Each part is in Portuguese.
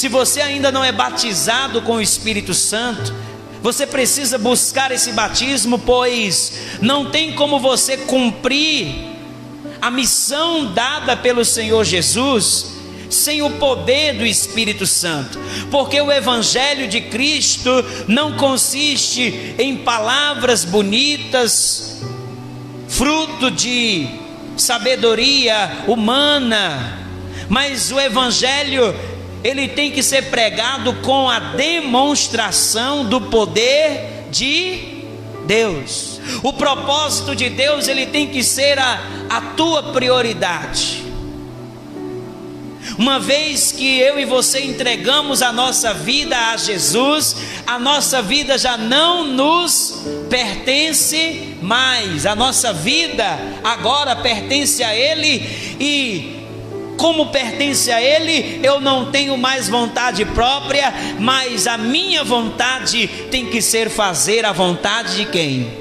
Se você ainda não é batizado com o Espírito Santo, você precisa buscar esse batismo, pois não tem como você cumprir a missão dada pelo Senhor Jesus sem o poder do Espírito Santo, porque o Evangelho de Cristo não consiste em palavras bonitas, fruto de sabedoria humana, mas o Evangelho, ele tem que ser pregado com a demonstração do poder de Deus. O propósito de Deus, ele tem que ser a tua prioridade. Uma vez que eu e você entregamos a nossa vida a Jesus, a nossa vida já não nos pertence mais. A nossa vida agora pertence a Ele, e como pertence a Ele, eu não tenho mais vontade própria, mas a minha vontade tem que ser fazer a vontade de quem?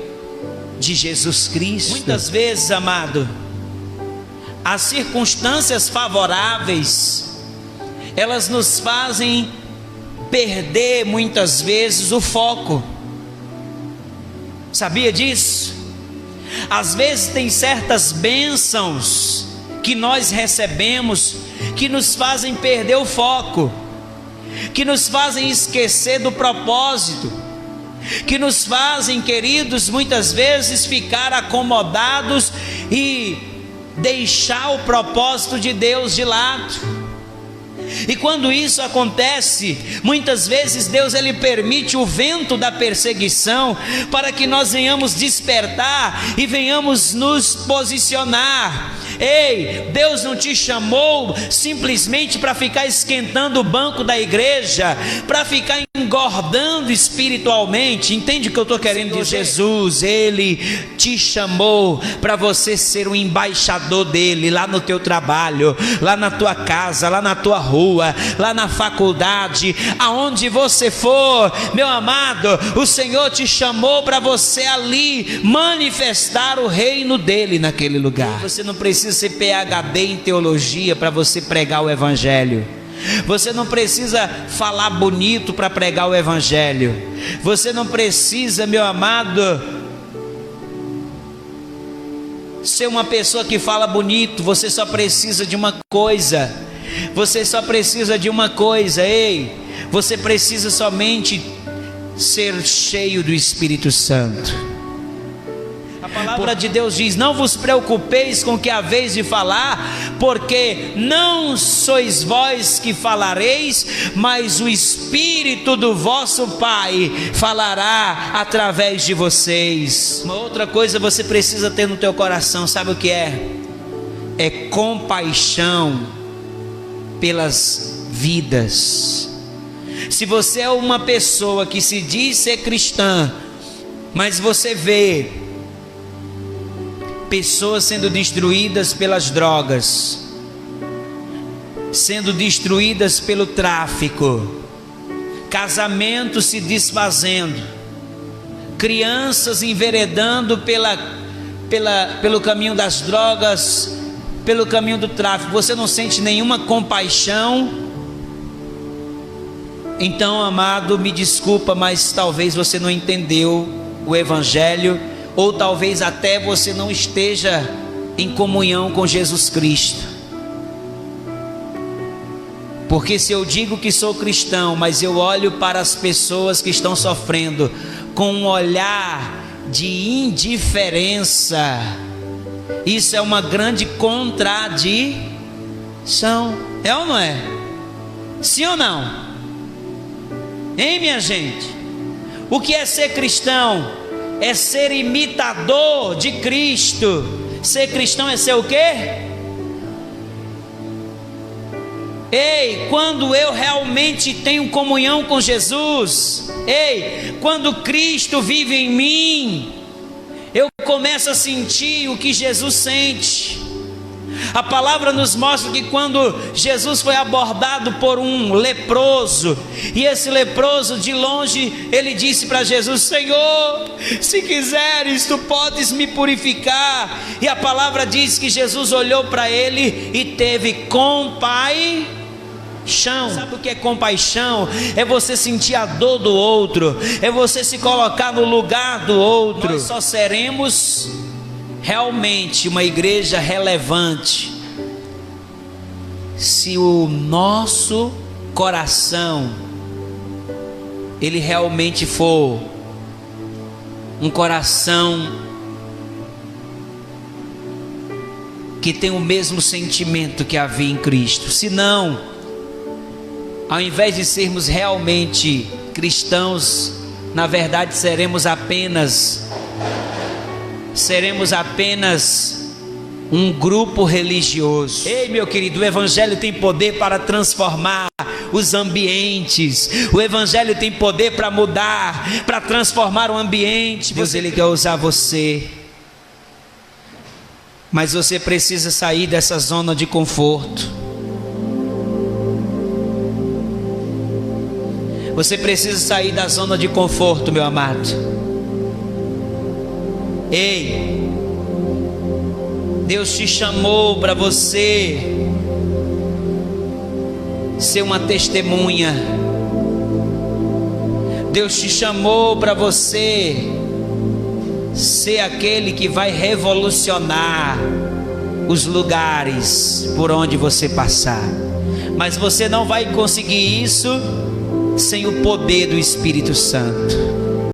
De Jesus Cristo. Muitas vezes, amado, as circunstâncias favoráveis, elas nos fazem perder muitas vezes o foco. Sabia disso? Às vezes tem certas bênçãos que nós recebemos que nos fazem perder o foco, que nos fazem esquecer do propósito, que nos fazem, queridos, muitas vezes ficar acomodados e deixar o propósito de Deus de lado. E quando isso acontece, muitas vezes Deus, ele permite o vento da perseguição para que nós venhamos despertar e venhamos nos posicionar. Ei, Deus não te chamou simplesmente para ficar esquentando o banco da igreja, para ficar engordando espiritualmente. Entende o que eu estou querendo dizer? Jesus, ele te chamou para você ser um embaixador dele, lá no teu trabalho, lá na tua casa, lá na tua rua, lá na faculdade, aonde você for, meu amado, o Senhor te chamou para você ali manifestar o reino dele naquele lugar. Você não precisa ser PhD em teologia para você pregar o Evangelho. Você não precisa falar bonito para pregar o Evangelho. Você não precisa, meu amado, ser uma pessoa que fala bonito. Você só precisa de uma coisa. Você só precisa de uma coisa. Ei, você precisa somente ser cheio do Espírito Santo. A palavra de Deus diz: não vos preocupeis com o que haveis de falar, porque não sois vós que falareis, mas o Espírito do vosso Pai falará através de vocês. Uma outra coisa você precisa ter no teu coração, sabe o que é? É compaixão pelas vidas. Se você é uma pessoa que se diz ser cristã, mas você vê pessoas sendo destruídas pelas drogas, sendo destruídas pelo tráfico, casamentos se desfazendo, crianças enveredando pelo caminho das drogas, pelo caminho do tráfico, você não sente nenhuma compaixão? Então, amado, me desculpa, mas talvez você não entendeu o Evangelho, ou talvez até você não esteja em comunhão com Jesus Cristo. Porque se eu digo que sou cristão, mas eu olho para as pessoas que estão sofrendo com um olhar de indiferença, isso é uma grande contradição. É ou não é? Sim ou não? Hein, minha gente? O que é ser cristão? É ser imitador de Cristo. Ser cristão é ser o quê? Ei, quando eu realmente tenho comunhão com Jesus, ei, quando Cristo vive em mim, eu começo a sentir o que Jesus sente. A palavra nos mostra que quando Jesus foi abordado por um leproso, e esse leproso de longe, ele disse para Jesus: Senhor, se quiseres, tu podes me purificar. E a palavra diz que Jesus olhou para ele e teve compaixão. Sabe o que é compaixão? É você sentir a dor do outro, é você se colocar no lugar do outro. Nós só seremos realmente uma igreja relevante se o nosso coração ele realmente for um coração que tem o mesmo sentimento que havia em Cristo. Senão, ao invés de sermos realmente cristãos, na verdade seremos apenas um grupo religioso. Ei, meu querido, o evangelho tem poder para transformar os ambientes. O evangelho tem poder para mudar, para transformar o ambiente. Deus, ele quer usar você, mas você precisa sair dessa zona de conforto. Você precisa sair da zona de conforto, meu amado. Ei, Deus te chamou para você ser uma testemunha. Deus te chamou para você ser aquele que vai revolucionar os lugares por onde você passar. Mas você não vai conseguir isso sem o poder do Espírito Santo.